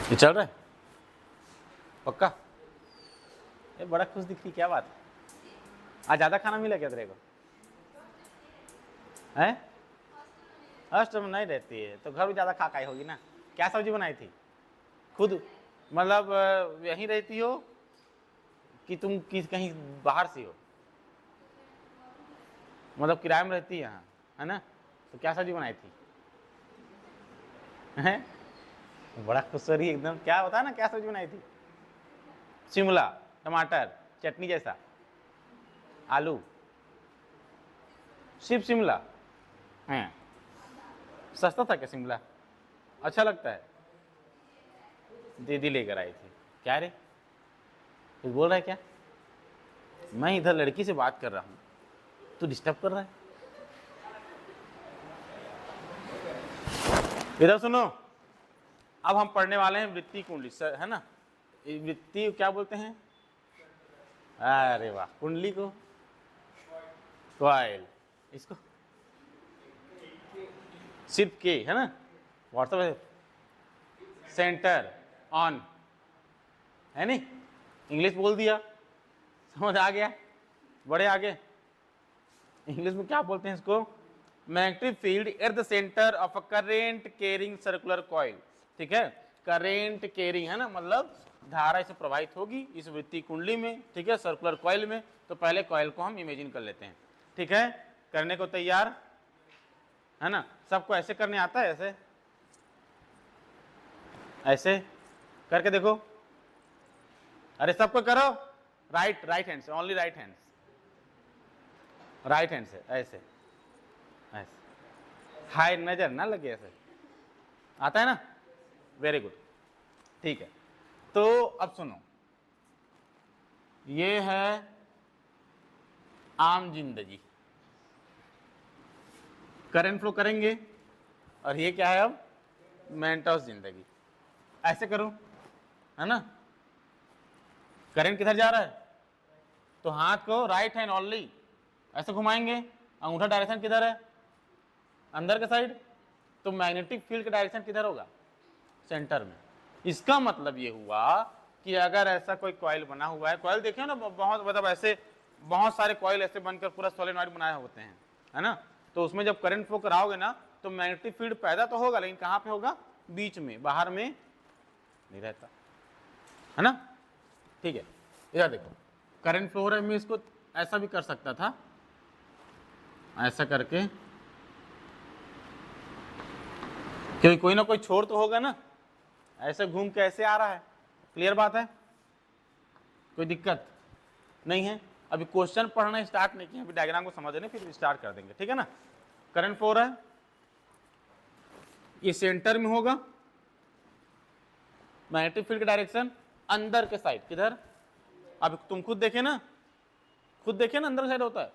ये चल रहा है पक्का? ये बड़ा खुश दिख रही, क्या बात है? आज ज़्यादा खाना मिला क्या तेरे को? हैं? हॉस्टल में नहीं रहती है तो घर में ज़्यादा खा खाई होगी ना। क्या सब्जी बनाई थी? खुद मतलब यहीं रहती हो कि तुम कहीं बाहर से हो? मतलब किराए में रहती है यहाँ, है ना? तो क्या सब्जी बनाई थी? हैं? बड़ा खुश हो रही एकदम। क्या बता ना, क्या सब्जी बनाई थी? शिमला टमाटर चटनी जैसा, आलू, सिर्फ शिमला है? सस्ता था क्या शिमला? अच्छा लगता है? दीदी लेकर आई थी। क्या रे, कुछ बोल रहा है क्या? मैं इधर लड़की से बात कर रहा हूँ, तू डिस्टर्ब कर रहा है। इधर सुनो, अब हम पढ़ने वाले हैं वृत्ति कुंडली, है ना? वृत्ति क्या बोलते हैं? अरे वाह, कुंडली को कॉइल, इसको सिर्फ के, है ना? व्हाट्सएप है सेंटर ऑन, है नहीं? इंग्लिश बोल दिया, समझ आ गया? बड़े आगे इंग्लिश में क्या बोलते हैं इसको? Magnetic field at the centre of a current carrying circular coil. ठीक है, करेंट कैरिंग है ना, मतलब धारा इसे प्रवाहित होगी इस वृत्ति कुंडली में, ठीक है, सर्कुलर कॉइल में। तो पहले कॉइल को हम इमेजिन कर लेते हैं, ठीक है? करने को तैयार है ना? सबको ऐसे करने आता है? ऐसे ऐसे करके देखो। अरे सबको करो, राइट हैंड से, ओनली राइट हैंड से, ऐसे ऐसे, हाय नजर ना लगे, ऐसे आता है ना? वेरी गुड, ठीक है। तो अब सुनो, ये है आम जिंदगी, करंट फ्लो करेंगे, और ये क्या है अब? मेंटोस जिंदगी। ऐसे करो, है ना? करंट किधर जा रहा है? तो हाथ को राइट हैंड ओनली ऐसे घुमाएंगे, अंगूठा डायरेक्शन किधर है? अंदर के साइड। तो मैग्नेटिक फील्ड का डायरेक्शन किधर होगा? सेंटर में। इसका मतलब ये हुआ कि अगर ऐसा कोई कॉइल बना हुआ है, कॉइल देखिए ना, बहुत मतलब ऐसे बहुत सारे कॉइल ऐसे बनकर पूरा सोलेनॉइड बनाए होते हैं, है ना? तो उसमें जब करंट फ्लो कराओगे ना, तो मैग्नेटिक फील्ड पैदा तो होगा, लेकिन कहाँ पे होगा? बीच में, बाहर में नहीं रहता, है ना? ठीक है, इधर देखो, करंट फ्लो हो रहा है, मैं इसको ऐसा भी कर सकता था, ऐसा करके, क्योंकि कोई ना कोई छोर तो होगा ना, ऐसे घूम के ऐसे आ रहा है। क्लियर बात है? कोई दिक्कत नहीं है? अभी क्वेश्चन पढ़ना स्टार्ट नहीं किया, अभी डायग्राम को समझ लें फिर स्टार्ट कर देंगे, ठीक है ना? करंट फ्लो है, ये सेंटर में होगा, मैग्नेटिक फील्ड का डायरेक्शन अंदर के साइड किधर? अब तुम खुद देखे ना, अंदर साइड होता है।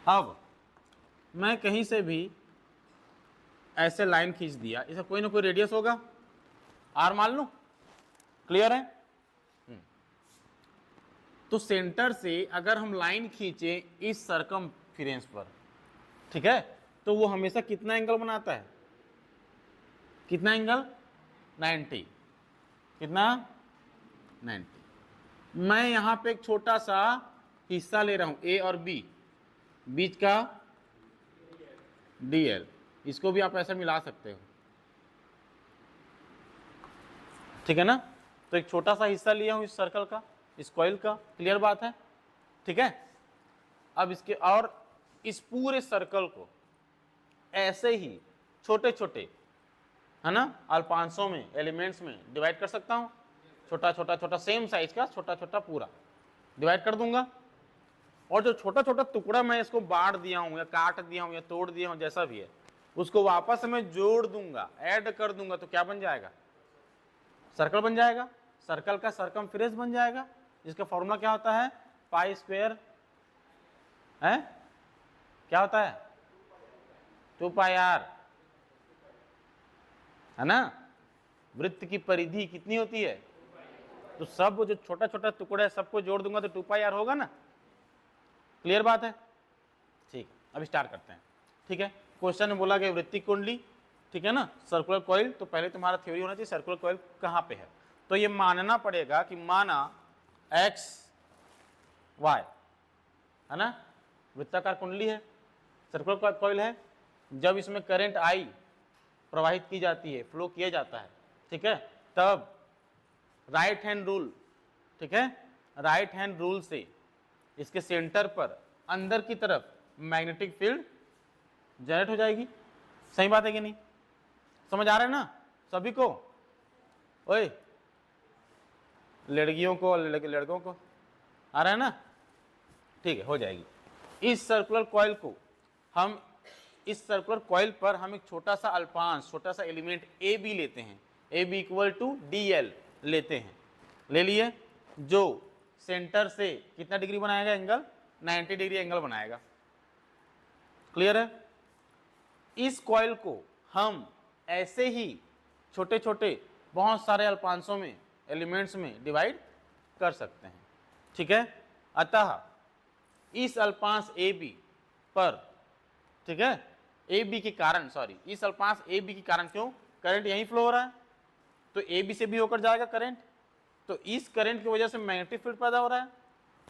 अब मैं कहीं से भी ऐसे लाइन खींच दिया, इसका कोई ना कोई रेडियस होगा, आर मान लो। क्लियर है? तो सेंटर से अगर हम लाइन खींचे इस सर्कमफिरेंस पर, ठीक है, तो वो हमेशा कितना एंगल बनाता है? कितना एंगल? 90। कितना? 90। मैं यहां पे एक छोटा सा हिस्सा ले रहा हूं, ए और बी, बीच का डीएल, इसको भी आप ऐसे मिला सकते हो, ठीक है ना? तो एक छोटा सा हिस्सा लिया हूं इस सर्कल का, इस कॉइल का। क्लियर बात है? ठीक है। अब इसके और इस पूरे सर्कल को ऐसे ही छोटे छोटे, है ना, अल्पांशों में, एलिमेंट्स में डिवाइड कर सकता हूं, छोटा छोटा छोटा, सेम साइज का छोटा छोटा पूरा डिवाइड कर दूंगा। और जो छोटा छोटा टुकड़ा मैं इसको बांट दिया हूं या काट दिया हूं या तोड़ दिया हूं, जैसा भी है, उसको वापस मैं जोड़ दूंगा, ऐड कर दूंगा, तो क्या बन जाएगा? सर्कल बन जाएगा। सर्कल का सर्कमफिरेंस बन जाएगा, जिसका फॉर्मूला क्या होता है? पाई स्क्वायर है, क्या होता है? 2 पाई आर, है ना? वृत्त की परिधि कितनी होती है? तो सब जो छोटा छोटा टुकड़ा है सबको जोड़ दूंगा तो 2 पाई आर होगा ना। क्लियर बात है? ठीक, अब स्टार्ट करते हैं। ठीक है, क्वेश्चन में बोला गया वृत्ति कुंडली ठीक है ना, सर्कुलर कॉइल। तो पहले तुम्हारा थ्योरी होना चाहिए सर्कुलर कॉइल कहाँ पे है। तो ये मानना पड़ेगा कि माना एक्स वाई है ना, वृत्ताकार कुंडली है, सर्कुलर कॉइल है। जब इसमें करंट आई प्रवाहित की जाती है, फ्लो किया जाता है, ठीक है, तब राइट हैंड रूल, ठीक है, राइट हैंड रूल से इसके सेंटर पर अंदर की तरफ मैग्नेटिक फील्ड जनरेट हो जाएगी। सही बात है कि नहीं? समझ आ रहा है ना सभी को? ओए लड़कियों को लड़कों को आ रहा है ना? ठीक है, हो जाएगी। इस सर्कुलर कॉइल को हम, इस सर्कुलर कॉइल पर हम एक छोटा सा अल्पांश, छोटा सा एलिमेंट ए बी लेते हैं, A B equal to D L लेते हैं, ले लिए, जो सेंटर से कितना डिग्री बनाएगा एंगल, 90 डिग्री एंगल बनाएगा। क्लियर है? इस कॉइल को हम ऐसे ही छोटे छोटे बहुत सारे अल्पांशों में, एलिमेंट्स में डिवाइड कर सकते हैं, ठीक है। अतः इस अल्पांश ए बी पर, ठीक है, ए बी के कारण, सॉरी, इस अल्पांश ए बी के कारण, क्यों, करंट यहीं फ्लो हो रहा है, तो ए बी से भी होकर जाएगा करंट, तो इस करंट की वजह से मैग्नेटिक फील्ड पैदा हो रहा है।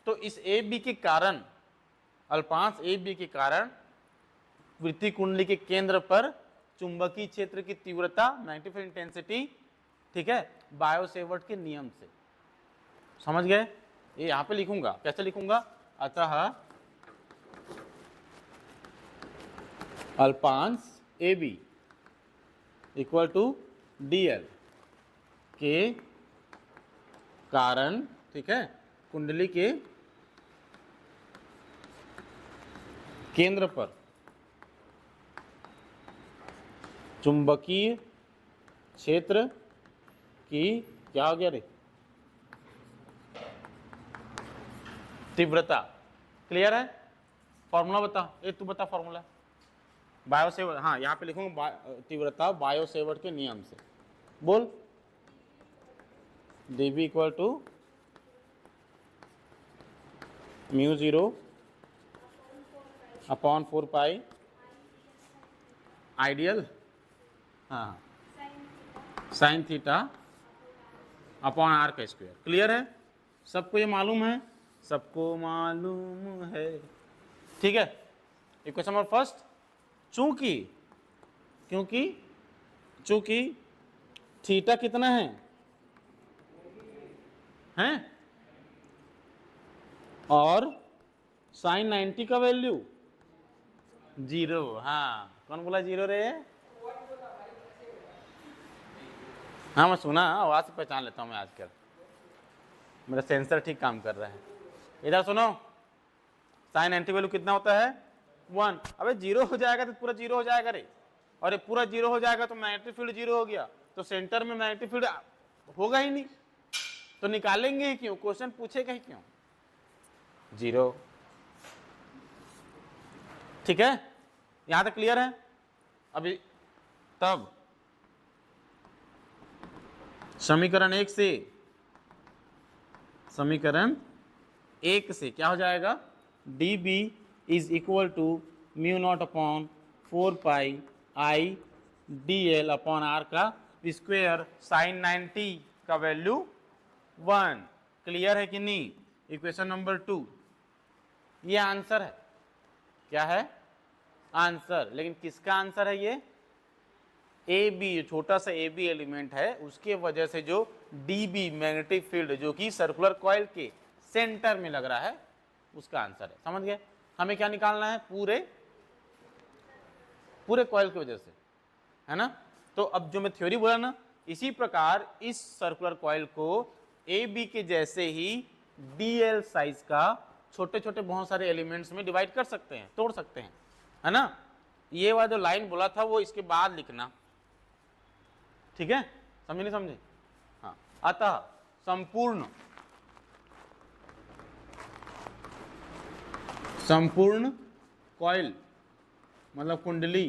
तो इस ए बी के कारण, अल्पांश ए बी के कारण वृत्ति कुंडली के केंद्र पर चुंबकीय क्षेत्र की तीव्रता, मैग्नेटिक फील्ड इंटेंसिटी, ठीक है, बायो सेवर्ट के नियम से। समझ गए? ये यहां पे लिखूंगा, कैसे लिखूंगा, अतः अल्पांश A B equal to D L के कारण, ठीक है, कुंडली के केंद्र पर चुंबकीय क्षेत्र की, क्या हो गया रे, तीव्रता। क्लियर है? फॉर्मूला बता, ये तू बता फॉर्मूला। बायो सेवर्ट, हाँ यहाँ पे लिखूंगा तीव्रता बायो सेवर्ट के नियम से। बोल, dB equal to mu 0 upon 4 pi ideal, हाँ, साइन थीटा अपॉन आर का स्क्वायर। क्लियर है? सबको ये मालूम है? सबको मालूम है, ठीक है। इक्वेशन नंबर फर्स्ट, चूंकि, क्योंकि, चूंकि थीटा कितना है, हैं, और साइन 90 का वैल्यू 0। हाँ, कौन बोला 0 रे? हाँ मैं सुना, आवाज से पहचान लेता हूँ मैं आजकल, मेरा सेंसर ठीक काम कर रहा है। इधर सुनो, साइन 90 वैल्यू कितना होता है, 1। अबे 0 हो जाएगा तो पूरा 0 हो जाएगा रे, और ये पूरा 0 हो जाएगा तो मैग्नेटिक फील्ड 0 हो गया, तो सेंटर में मैग्नेटिक फील्ड होगा ही नहीं, तो निकालेंगे ही क्यों, क्वेश्चन पूछेगा ही क्यों, 0। ठीक है, यहां तक क्लियर है? अभी तब समीकरण 1 से, समीकरण 1 से क्या हो जाएगा, D B is equal to mu naught upon 4 pi I D L upon R का स्क्वेयर, साइन 90 का वैल्यू 1। क्लियर है कि नहीं? इक्वेशन नंबर 2, ये आंसर है। क्या है? आंसर। लेकिन किसका आंसर है ये? ए बी, छोटा सा ए बी एलिमेंट है, उसके वजह से जो डी बी मैग्नेटिक फील्ड जो कि सर्कुलर कॉइल के सेंटर में लग रहा है, उसका आंसर है। समझ गए? हमें क्या निकालना है? पूरे कॉइल की वजह से, है ना। तो अब जो मैं थ्योरी बोला ना, इसी प्रकार इस सर्कुलर कॉइल को ए बी के जैसे ही डी एल साइज का छोटे छोटे बहुत सारे एलिमेंट्स में डिवाइड कर सकते हैं, तोड़ सकते हैं, है ना। ये वाला जो लाइन बोला था वो इसके बाद लिखना, ठीक है? समझे नहीं समझे? हाँ, अतः संपूर्ण कॉइल मतलब कुंडली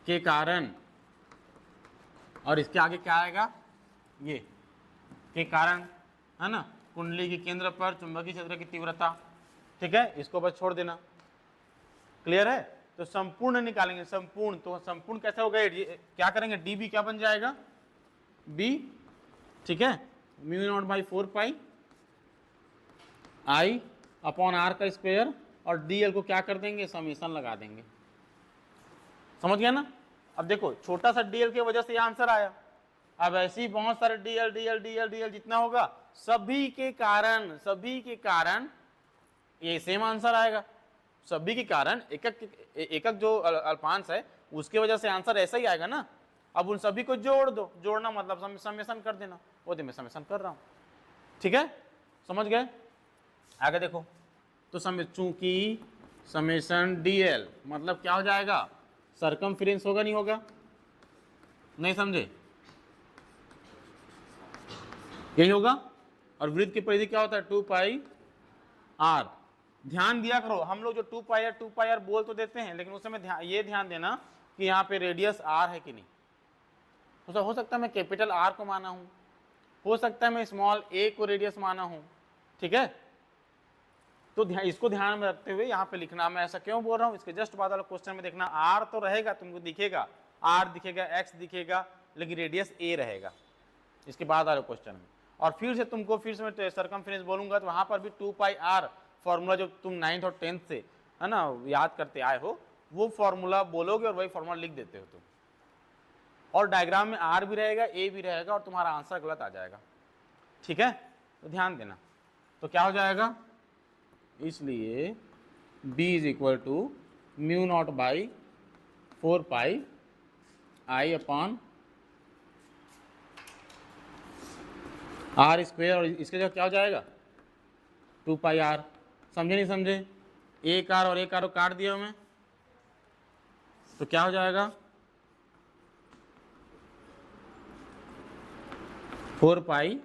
के कारण, और इसके आगे क्या आएगा, ये के कारण, है ना, कुंडली के केंद्र पर चुंबकीय क्षेत्र की तीव्रता। ठीक है, इसको बस छोड़ देना। क्लियर है? तो संपूर्ण निकालेंगे, संपूर्ण, तो संपूर्ण कैसे होगा, क्या करेंगे, डी बी क्या बन जाएगा, बी, ठीक है, mu naught by 4 pi I upon R का स्क्वायर, और डी एल को क्या कर देंगे, समीशन लगा देंगे। समझ गया ना। अब देखो छोटा सा डी एल की वजह से ये आंसर आया। अब ऐसे ही बहुत सारे D L D L D L D L जितना होगा सभी के कारण ये सेम आंसर आएगा। सभी के कारण एक जो अल्पांश है उसके वजह से आंसर ऐसा ही आएगा ना। अब उन सभी को जोड़ दो, जोड़ना मतलब समेशन कर देना, वो मैं समेशन कर रहा हूं, ठीक है, समझ गए। आगे देखो, तो चूंकि समेशन डीएल मतलब क्या हो जाएगा, सरकमफ्रेंस होगा, नहीं होगा, नहीं समझे, यही होगा। और वृत्त की परिधि क्या होता है, 2 पाई आर। ध्यान दिया करो, हम लोग जो 2 पाई आर बोल तो देते हैं, लेकिन उस समय ये ध्यान देना कि यहाँ पे रेडियस आर है कि नहीं। तो हो सकता है मैं कैपिटल आर को माना हूं, हो सकता है मैं स्मॉल ए को रेडियस माना हूं, ठीक है। तो इसको ध्यान में रखते हुए यहाँ पे लिखना। मैं ऐसा क्यों बोल रहा हूँ, इसके जस्ट बाद वाला क्वेश्चन में देखना, आर तो रहेगा, तुमको दिखेगा, आर दिखेगा, एक्स दिखेगा, लेकिन रेडियस ए रहेगा इसके बाद वाले क्वेश्चन में। और फिर से तुमको फिर से मैं सरकमफ्रेंस बोलूंगा तो वहां पर भी 2 पाई आर फॉर्मूला जो तुम 9th और 10th से है ना याद करते आए हो, वो फॉर्मूला बोलोगे और वही फॉर्मूला लिख देते हो तुम, और डायग्राम में आर भी रहेगा, ए भी रहेगा, और तुम्हारा आंसर गलत आ जाएगा, ठीक है। तो ध्यान देना, तो क्या हो जाएगा, इसलिए b is equal to mu naught by 4 pi I upon R square, और इसके जो क्या हो जाएगा 2 पाई आर। समझे नहीं समझे, एक आर और एक आर को काट दिया मैं, तो क्या हो जाएगा 4 पाई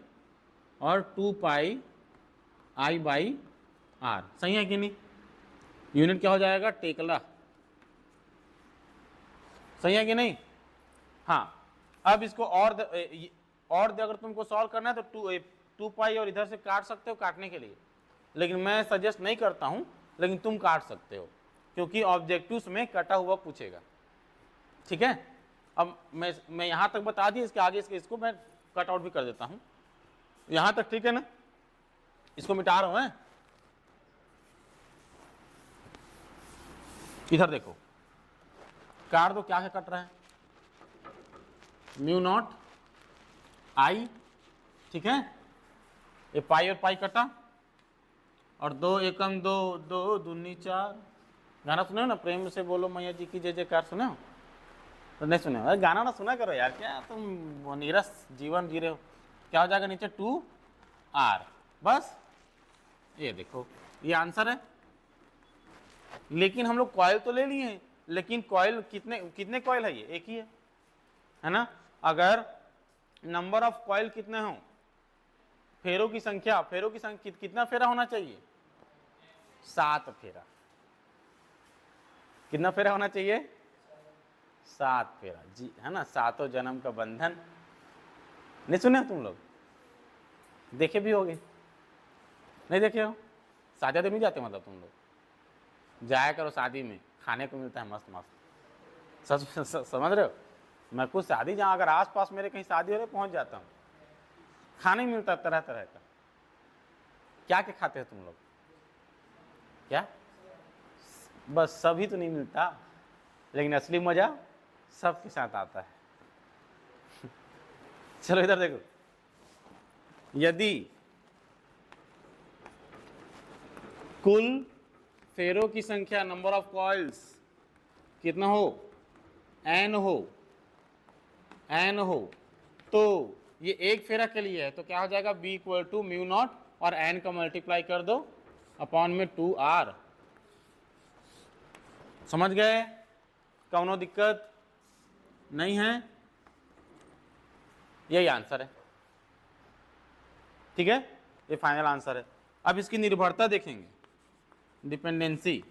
और 2 पाई आई बाई आर, सही है कि नहीं। यूनिट क्या हो जाएगा, टेकला, सही है कि नहीं। हाँ, अब इसको और अगर तुमको सॉल्व करना है तो 2 पाई और इधर से काट सकते हो काटने के लिए, लेकिन मैं सजेस्ट नहीं करता हूं, लेकिन तुम काट सकते हो क्योंकि ऑब्जेक्टिव्स में कटा हुआ पूछेगा, ठीक है। अब मैं यहां तक बता दी, इसके आगे इसको मैं कट आउट भी कर देता हूं, यहां तक ठीक है ना। इसको मिटा रहा हूं मैं, इधर देखो, काट दो, क्या है कट रहा है, म्यू नॉट आई, ठीक है, ये पाई और पाई कटा, और 2 एकम 2 2 दूनी 4। गाना सुने हो ना, प्रेम से बोलो मैया जी की जय जयकार, सुने हो तो नहीं सुने हो, अरे गाना ना सुना करो यार, क्या तुम नीरस जीवन जी रहे हो। क्या हो जाएगा नीचे 2 आर, बस ये देखो ये आंसर है। लेकिन हम लोग कॉइल तो ले लिए हैं, लेकिन कॉइल कितने कॉइल है, ये एक ही है ना। अगर नंबर ऑफ कॉइल कितने हो, फेरों की संख्या कितना फेरा होना चाहिए, 7 फेरा। कितना फेरा होना चाहिए, 7 फेरा जी, है ना। 7 जन्म का बंधन, नहीं सुने तुम लोग, देखे भी होगे, नहीं देखे हो, शादी नहीं जाते मतलब तुम लोग जाया करो, शादी में खाने को मिलता है मस्त मस्त, समझ रहे हो। मैं कुछ शादी जहाँ अगर आस पास मेरे कहीं शादी हो रही पहुँच जाता हूँ, खाने मिलता तरह तरह का। क्या क्या खाते हो तुम लोग, क्या, बस सभी तो नहीं मिलता, लेकिन असली मजा सबके साथ आता है। चलो इधर देखो, यदि कुल फेरों की संख्या, नंबर ऑफ कॉइल्स कितना हो, n हो, तो ये एक फेरा के लिए है, तो क्या हो जाएगा b equal to mu naught, और n का मल्टीप्लाई कर दो अपॉन में 2r। समझ गए, कौनो दिक्कत नहीं है, यही आंसर है, ठीक है, ये फाइनल आंसर है। अब इसकी निर्भरता देखेंगे, डिपेंडेंसी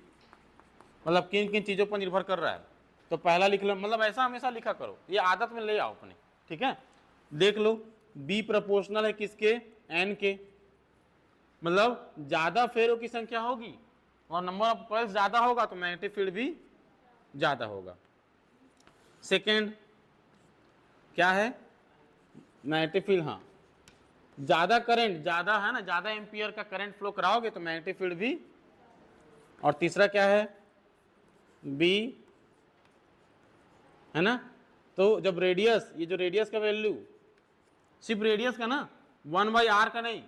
मतलब किन किन चीज़ों पर निर्भर कर रहा है। तो पहला लिख लो, मतलब ऐसा हमेशा लिखा करो, ये आदत में ले आओ अपने, ठीक है। देख लो b प्रोपोर्शनल है किसके, n के, मतलब ज्यादा फेरों की संख्या होगी और नंबर ऑफ कॉइल्स ज्यादा होगा तो मैग्नेटिक फील्ड भी ज़्यादा होगा। सेकेंड क्या है, मैग्नेटिक फील्ड, हाँ ज़्यादा करंट, ज़्यादा है ना, ज़्यादा एम्पियर का करंट फ्लो कराओगे तो मैग्नेटिक फील्ड भी। और तीसरा क्या है, बी, है ना। तो जब रेडियस, ये जो रेडियस का वैल्यू, सिर्फ रेडियस का ना, 1/r का नहीं,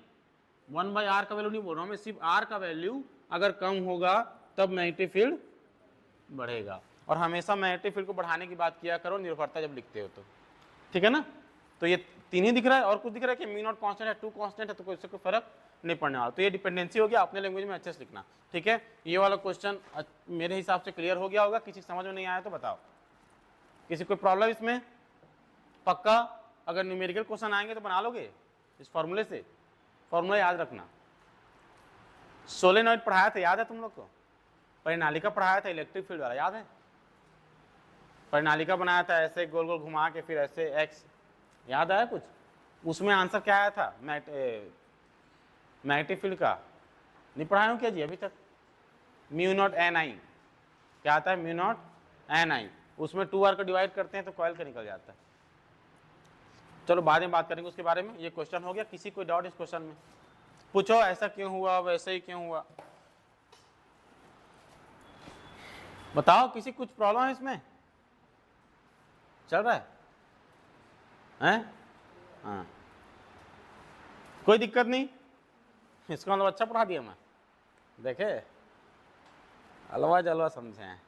1/r का वैल्यू नहीं बोल रहा हूँ मैं, सिर्फ r का वैल्यू अगर कम होगा तब मैग्नेटिक फील्ड बढ़ेगा। और हमेशा मैग्नेटिक फील्ड को बढ़ाने की बात किया करो निर्भरता जब लिखते हो तो, ठीक है ना। तो ये तीन ही दिख रहा है, और कुछ दिख रहा है कि म्यू नॉट कांस्टेंट है, 2 कांस्टेंट है, तो कोई इससे कोई फर्क नहीं पड़ने वाला। तो ये डिपेंडेंसी हो गया, अपने लैंग्वेज में अच्छे से लिखना, ठीक है। ये वाला क्वेश्चन मेरे हिसाब से क्लियर हो गया होगा। किसी समझ में नहीं आया तो बताओ, किसी कोई प्रॉब्लम इसमें? पक्का अगर न्यूमेरिकल क्वेश्चन आएंगे तो बना लोगे इस फॉर्मूले से? फॉर्मूला याद रखना। सोलेनॉइड पढ़ाया था, याद है तुम लोग को? परिनालिका पढ़ाया था, इलेक्ट्रिक फील्ड वाला, याद है? परिनालिका बनाया था ऐसे गोल गोल घुमा के, फिर ऐसे एक्स, याद आया कुछ? उसमें आंसर क्या आया था मैग्नेटिक फील्ड का? नहीं पढ़ाया हूँ क्या जी अभी तक? म्यू नॉट एन आई, क्या आता है? म्यू नॉट एन आई, उसमें 2r को डिवाइड करते हैं तो कॉइल का निकल जाता है। चलो बाद में बात करेंगे उसके बारे में। ये क्वेश्चन हो गया। किसी कोई डाउट इस क्वेश्चन में? पूछो, ऐसा क्यों हुआ, वैसे ही क्यों हुआ, बताओ। किसी कुछ प्रॉब्लम है इसमें? चल रहा है हैं? हाँ, कोई दिक्कत नहीं। इसका मतलब अच्छा पढ़ा दिया मैं, देखे, अलवा जलवा समझे हैं।